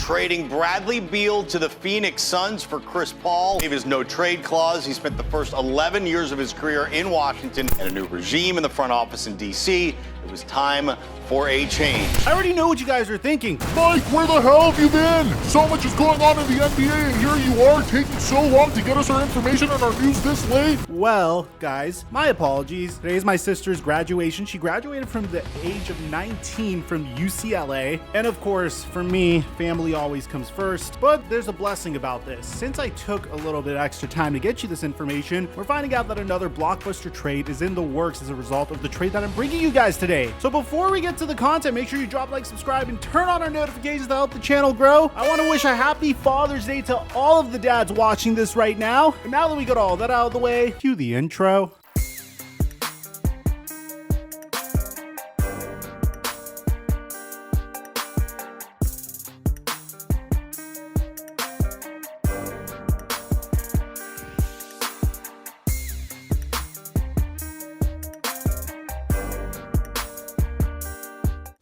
trading Bradley Beal to the Phoenix Suns for Chris Paul. Gave his no-trade clause. He spent the first 11 years of his career in Washington and a new regime in the front office in D.C. It was time for a change. I already know what you guys are thinking. Mike, where the hell have you been? So much is going on in the NBA, and here you are taking so long to get us our information and our news this late. Well, guys, my apologies. Today is my sister's graduation. She graduated from the age of 19 from UCLA. And of course, for me, family always comes first. But there's a blessing about this. Since I took a little bit extra time to get you this information, we're finding out that another blockbuster trade is in the works as a result of the trade that I'm bringing you guys today. So before we get to the content, make sure you drop like, subscribe, and turn on our notifications to help the channel grow. I want to wish a happy Father's Day to all of the dads watching this right now. And now that we got all that out of the way, cue the intro.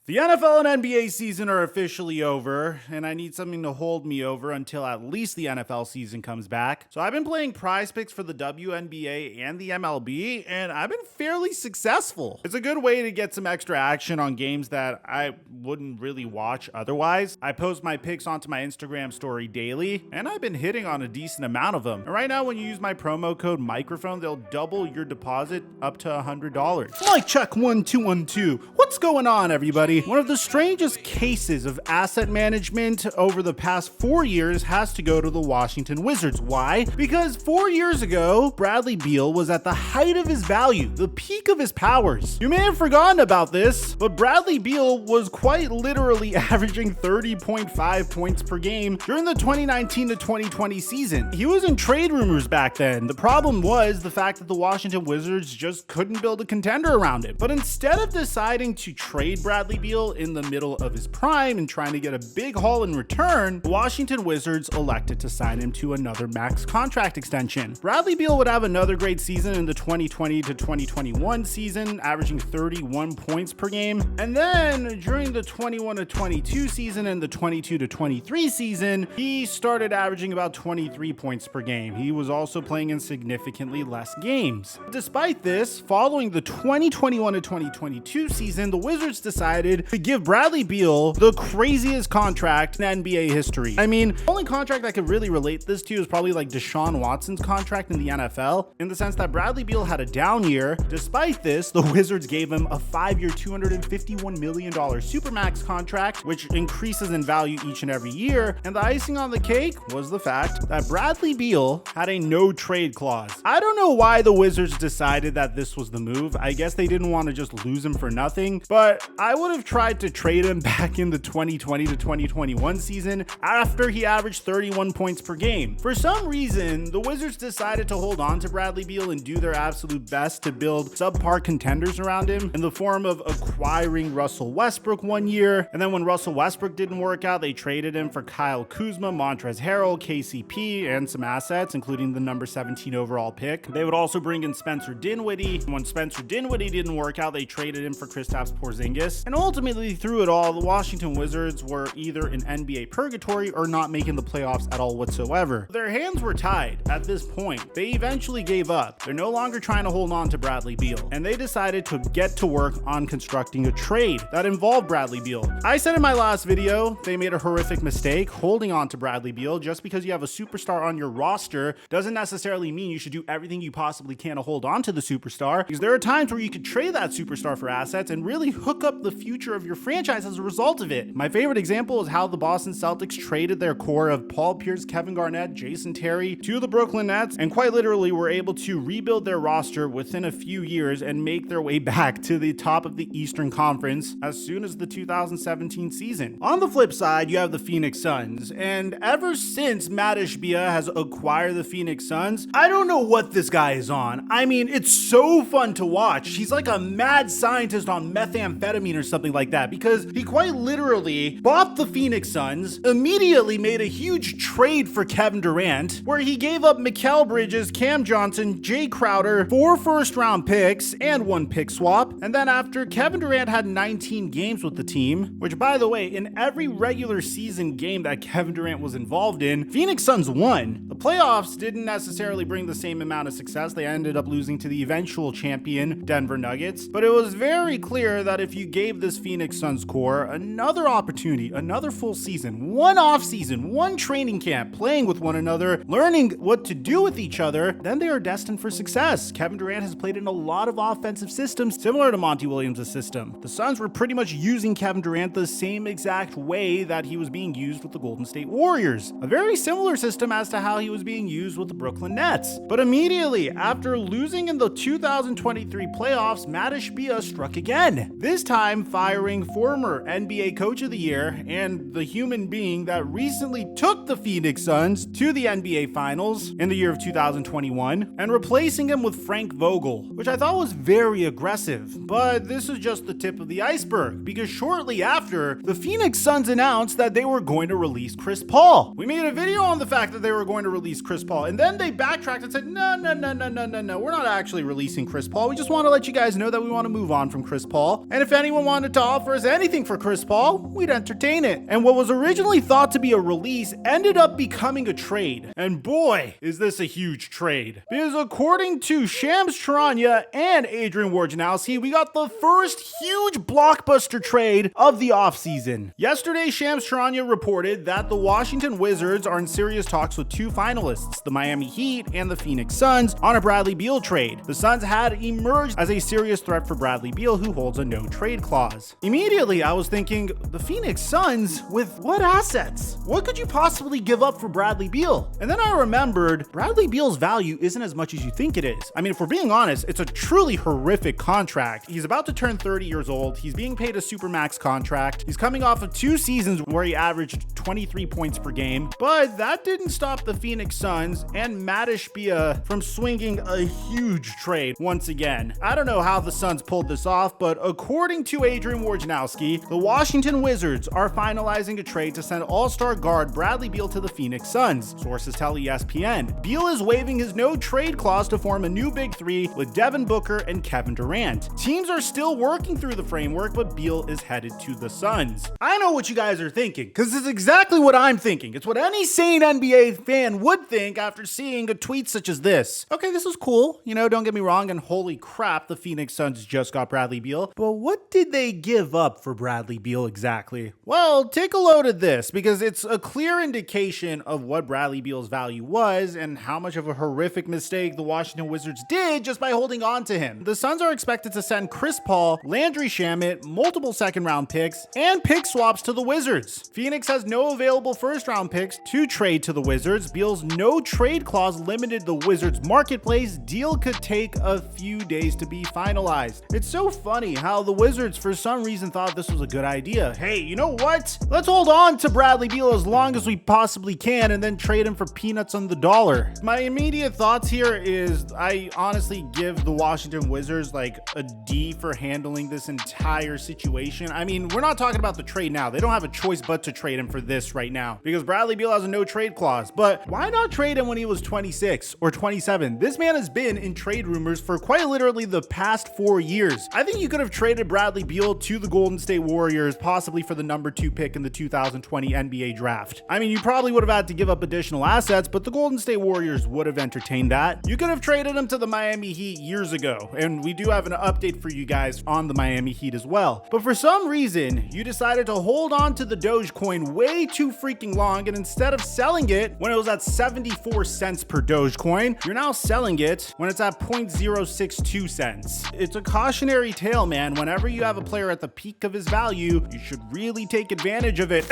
The NFL and NBA season are officially over, and I need something to hold me over until at least the NFL season comes back. So I've been playing prize picks for the WNBA and the MLB, and I've been fairly successful. It's a good way to get some extra action on games that I wouldn't really watch otherwise. I post my picks onto my Instagram story daily, and I've been hitting on a decent amount of them. And right now, when you use my promo code microphone, they'll double your deposit up to $100. Mike check 1212. What's going on, everybody? One of the strangest cases of asset management over the past 4 years has to go to the Washington Wizards. Why? Because 4 years ago, Bradley Beal was at the height of his value, the peak of his powers. You may have forgotten about this, but Bradley Beal was quite literally averaging 30.5 points per game during the 2019 to 2020 season. He was in trade rumors back then. The problem was the fact that the Washington Wizards just couldn't build a contender around him. But instead of deciding to trade Bradley Beal in the middle of his prime and trying to get a big haul in return, the Washington Wizards elected to sign him to another max contract extension. Bradley Beal would have another great season in the 2020 to 2021 season, averaging 31 points per game. And then during the 21 to 22 season and the 22 to 23 season, he started averaging about 23 points per game. He was also playing in significantly less games. Despite this, following the 2021 to 2022 season, the Wizards decided to give Bradley Beal the craziest contract in NBA history. I mean, the only contract I could really relate this to is probably like Deshaun Watson's contract in the NFL, in the sense that Bradley Beal had a down year. Despite this, the Wizards gave him a 5-year, $251 million supermax contract, which increases in value each and every year. And the icing on the cake was the fact that Bradley Beal had a no trade clause. I don't know why the Wizards decided that this was the move. I guess they didn't want to just lose him for nothing, but I would have tried to trade him back in the 2020 to 2021 season after he averaged 31 points per game. For some reason, the Wizards decided to hold on to Bradley Beal and do their absolute best to build subpar contenders around him in the form of acquiring Russell Westbrook one year. And then when Russell Westbrook didn't work out, they traded him for Kyle Kuzma, Montrezl Harrell, KCP, and some assets, including the number 17 overall pick. They would also bring in Spencer Dinwiddie. When Spencer Dinwiddie didn't work out, they traded him for Kristaps Porzingis. And ultimately, through it all, the Washington Wizards were either in NBA purgatory or not making the playoffs at all whatsoever. Their hands were tied at this point. They eventually gave up. They're no longer trying to hold on to Bradley Beal, and they decided to get to work on constructing a trade that involved Bradley Beal. I said in my last video, they made a horrific mistake holding on to Bradley Beal. Just because you have a superstar on your roster doesn't necessarily mean you should do everything you possibly can to hold on to the superstar, because there are times where you could trade that superstar for assets and really hook up the future of your franchise as a result of it. My favorite example is how the Boston Celtics traded their core of Paul Pierce, Kevin Garnett, Jason Terry to the Brooklyn Nets, and quite literally were able to rebuild their roster within a few years and make their way back to the top of the Eastern Conference as soon as the 2017 season. On the flip side, you have the Phoenix Suns, and ever since Matt Ishbia has acquired the Phoenix Suns, I don't know what this guy is on. I mean, it's so fun to watch. He's like a mad scientist on methamphetamine or something something like that, because he quite literally bought the Phoenix Suns, immediately made a huge trade for Kevin Durant, where he gave up Mikal Bridges, Cam Johnson, Jay Crowder, 4 first-round picks, and 1 pick swap. And then after Kevin Durant had 19 games with the team, which by the way, in every regular season game that Kevin Durant was involved in, Phoenix Suns won. The playoffs didn't necessarily bring the same amount of success. They ended up losing to the eventual champion, Denver Nuggets. But it was very clear that if you gave this Phoenix Suns core another opportunity, another full season, one off season, one training camp, playing with one another, learning what to do with each other, then they are destined for success. Kevin Durant has played in a lot of offensive systems similar to Monty Williams' system. The Suns were pretty much using Kevin Durant the same exact way that he was being used with the Golden State Warriors. A very similar system as to how he was being used with the Brooklyn Nets. But immediately after losing in the 2023 playoffs, Matt Ishbia struck again. This time firing former NBA Coach of the Year and the human being that recently took the Phoenix Suns to the NBA Finals in the year of 2021 and replacing him with Frank Vogel, which I thought was very aggressive. But this is just the tip of the iceberg, because shortly after, the Phoenix Suns announced that they were going to release Chris Paul. We made a video on the fact that they were going to release Chris Paul, and then they backtracked and said, no, we're not actually releasing Chris Paul. We just want to let you guys know that we want to move on from Chris Paul. And if anyone wanted to offer us anything for Chris Paul, we'd entertain it. And what was originally thought to be a release ended up becoming a trade. And boy, is this a huge trade. Because according to Shams Charania and Adrian Wojnarowski, we got the first huge blockbuster trade of the offseason. Yesterday, Shams Charania reported that the Washington Wizards are in serious talks with 2 finalists, the Miami Heat and the Phoenix Suns, on a Bradley Beal trade. The Suns had emerged as a serious threat for Bradley Beal, who holds a no-trade clause. Immediately, I was thinking, the Phoenix Suns? With what assets? What could you possibly give up for Bradley Beal? And then I remembered, Bradley Beal's value isn't as much as you think it is. I mean, if we're being honest, it's a truly horrific contract. He's about to turn 30 years old. He's being paid a supermax contract. He's coming off of 2 seasons where he averaged 23 points per game. But that didn't stop the Phoenix Suns and Matt Ishbia from swinging a huge trade once again. I don't know how the Suns pulled this off, but according to Adrian Wojnarowski, the Washington Wizards are finalizing a trade to send all-star guard Bradley Beal to the Phoenix Suns. Sources tell ESPN. Beal is waiving his no-trade clause to form a new Big Three with Devin Booker and Kevin Durant. Teams are still working through the framework, but Beal is headed to the Suns. I know what you guys are thinking, because it's exactly what I'm thinking. It's what any sane NBA fan would think after seeing a tweet such as this. Okay, this is cool, don't get me wrong, and holy crap, the Phoenix Suns just got Bradley Beal. But what did they give up for Bradley Beal exactly? Well, take a load at this, because it's a clear indication of what Bradley Beal's value was and how much of a horrific mistake the Washington Wizards did just by holding on to him. The Suns are expected to send Chris Paul, Landry Shamet, multiple second-round picks, and pick swaps to the Wizards. Phoenix has no available first-round picks to trade to the Wizards. Beal's no-trade clause limited the Wizards' marketplace. Deal could take a few days to be finalized. It's so funny how the Wizards, for some reason, thought this was a good idea. Hey, you know what? Let's hold on to Bradley Beal as long as we possibly can and then trade him for peanuts on the dollar. My immediate thoughts here is I honestly give the Washington Wizards like a D for handling this entire situation. I mean, we're not talking about the trade now. They don't have a choice but to trade him for this right now because Bradley Beal has a no trade clause. But why not trade him when he was 26 or 27? This man has been in trade rumors for quite literally the past 4 years. I think you could have traded Bradley Beal to the Golden State Warriors, possibly for the number 2 pick in the 2020 NBA draft. I mean, you probably would have had to give up additional assets, but the Golden State Warriors would have entertained that. You could have traded him to the Miami Heat years ago, and we do have an update for you guys on the Miami Heat as well. But for some reason, you decided to hold on to the Dogecoin way too freaking long, and instead of selling it when it was at 74 cents per Dogecoin, you're now selling it when it's at 0.062 cents. It's a cautionary tale, man. Whenever you have a player at the peak of his value, you should really take advantage of it.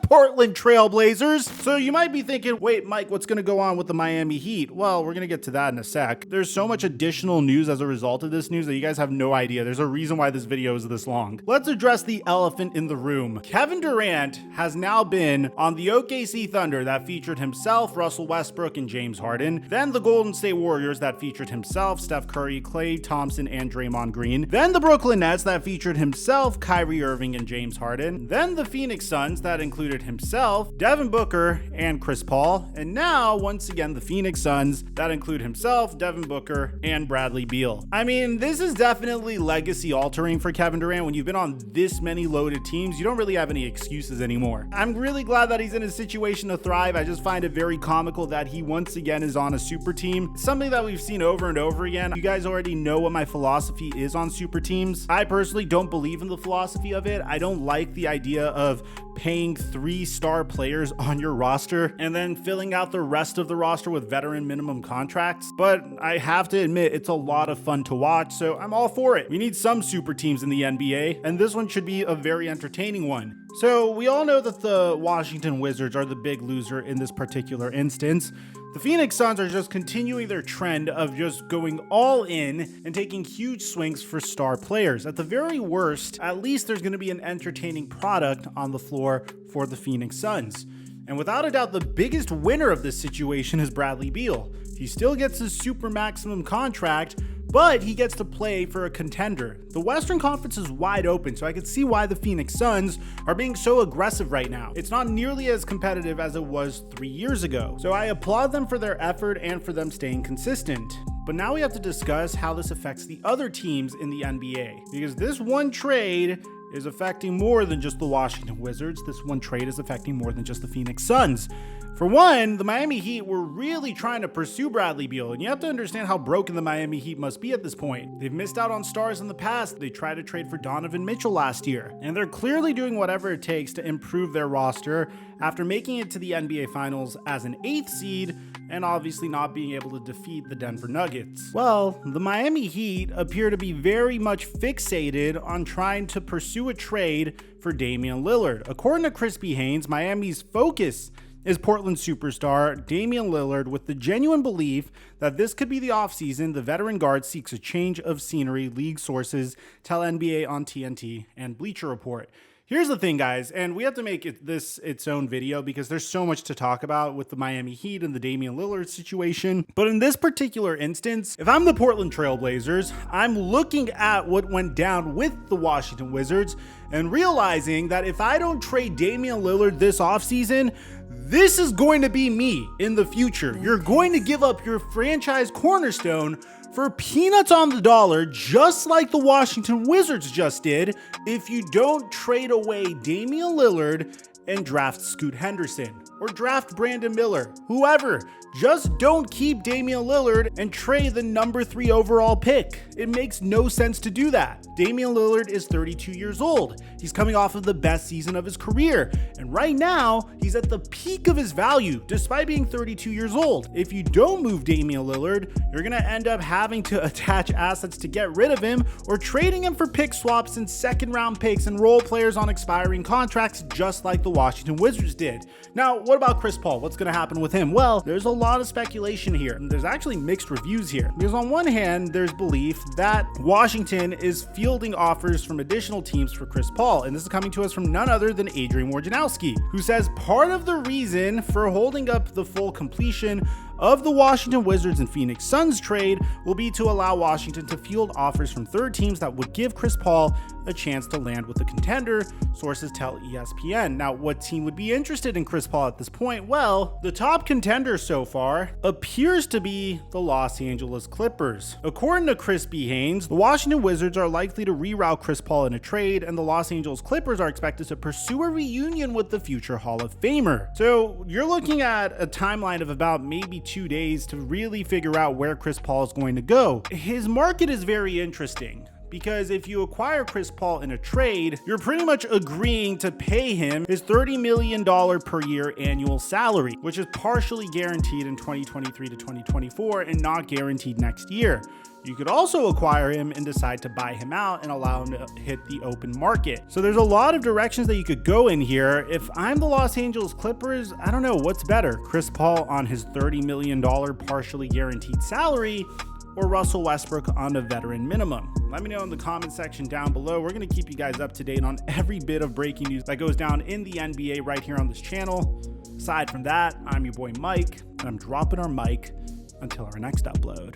Portland Trailblazers. So you might be thinking, wait, Mike, what's going to go on with the Miami Heat? Well, we're going to get to that in a sec. There's so much additional news as a result of this news that you guys have no idea. There's a reason why this video is this long. Let's address the elephant in the room. Kevin Durant has now been on the OKC Thunder that featured himself, Russell Westbrook, and James Harden. Then the Golden State Warriors that featured himself, Steph Curry, Klay Thompson, and Draymond Green. Then the Brooklyn Nets that featured himself, Kyrie Irving, and James Harden. Then the Phoenix Suns that included himself, Devin Booker, and Chris Paul. And now, once again, the Phoenix Suns that include himself, Devin Booker, and Bradley Beal. I mean, this is definitely legacy altering for Kevin Durant. When you've been on this many loaded teams, you don't really have any excuses anymore. I'm really glad that he's in a situation to thrive. I just find it very comical that he once again is on a super team. It's something that we've seen over and over again. You guys already know what my philosophy is on super teams. I personally don't believe in the philosophy of it. I don't like the idea of paying 3-star players on your roster and then filling out the rest of the roster with veteran minimum contracts. But I have to admit, it's a lot of fun to watch, so I'm all for it. We need some super teams in the NBA, and this one should be a very entertaining one. So we all know that the Washington Wizards are the big loser in this particular instance. The Phoenix Suns are just continuing their trend of just going all in and taking huge swings for star players. At the very worst, at least there's going to be an entertaining product on the floor for the Phoenix Suns. And without a doubt, the biggest winner of this situation is Bradley Beal. He still gets his super maximum contract, but he gets to play for a contender. The Western Conference is wide open, so I can see why the Phoenix Suns are being so aggressive right now. It's not nearly as competitive as it was 3 years ago, so I applaud them for their effort and for them staying consistent. But now we have to discuss how this affects the other teams in the NBA, because this one trade is affecting more than just the Washington Wizards. This one trade is affecting more than just the Phoenix Suns. For one, the Miami Heat were really trying to pursue Bradley Beal, and you have to understand how broken the Miami Heat must be at this point. They've missed out on stars in the past. They tried to trade for Donovan Mitchell last year, and they're clearly doing whatever it takes to improve their roster after making it to the NBA Finals as an 8th seed and obviously not being able to defeat the Denver Nuggets. Well, the Miami Heat appear to be very much fixated on trying to pursue a trade for Damian Lillard. According to Crispy Haynes, Miami's focus is Portland superstar Damian Lillard, with the genuine belief that this could be the offseason the veteran guard seeks a change of scenery, league sources tell NBA on TNT and Bleacher Report. Here's the thing, guys, and we have to make this its own video because there's so much to talk about with the Miami Heat and the Damian Lillard situation. But in this particular instance, if I'm the Portland Trailblazers, I'm looking at what went down with the Washington Wizards and realizing that if I don't trade Damian Lillard this offseason, this is going to be me in the future. You're going to give up your franchise cornerstone for peanuts on the dollar, just like the Washington Wizards just did, if you don't trade away Damian Lillard and draft Scoot Henderson or draft Brandon Miller, whoever. Just don't keep Damian Lillard and trade the number 3 overall pick. It makes no sense to do that. Damian Lillard is 32 years old. He's coming off of the best season of his career. And right now, he's at the peak of his value, despite being 32 years old. If you don't move Damian Lillard, you're going to end up having to attach assets to get rid of him or trading him for pick swaps and second-round picks and role players on expiring contracts, just like the Washington Wizards did. Now, what about Chris Paul? What's going to happen with him? Well, there's a lot of speculation here. There's actually mixed reviews here, because on one hand, there's belief that Washington is fielding offers from additional teams for Chris Paul, and this is coming to us from none other than Adrian Wojnarowski, who says part of the reason for holding up the full completion of the Washington Wizards and Phoenix Suns trade will be to allow Washington to field offers from third teams that would give Chris Paul a chance to land with a contender, sources tell ESPN. Now, what team would be interested in Chris Paul at this point? Well, the top contender so far appears to be the Los Angeles Clippers. According to Crispy Haynes, the Washington Wizards are likely to reroute Chris Paul in a trade, and the Los Angeles Clippers are expected to pursue a reunion with the future Hall of Famer. So you're looking at a timeline of about maybe 2 days to really figure out where Chris Paul is going to go. His market is very interesting, Because if you acquire Chris Paul in a trade, you're pretty much agreeing to pay him his $30 million per year annual salary, which is partially guaranteed in 2023 to 2024 and not guaranteed next year. You could also acquire him and decide to buy him out and allow him to hit the open market. So there's a lot of directions that you could go in here. If I'm the Los Angeles Clippers, I don't know what's better, Chris Paul on his $30 million partially guaranteed salary or Russell Westbrook on a veteran minimum. Let me know in the comment section down below. We're going to keep you guys up to date on every bit of breaking news that goes down in the NBA right here on this channel. Aside from that, I'm your boy Mike, and I'm dropping our mic until our next upload.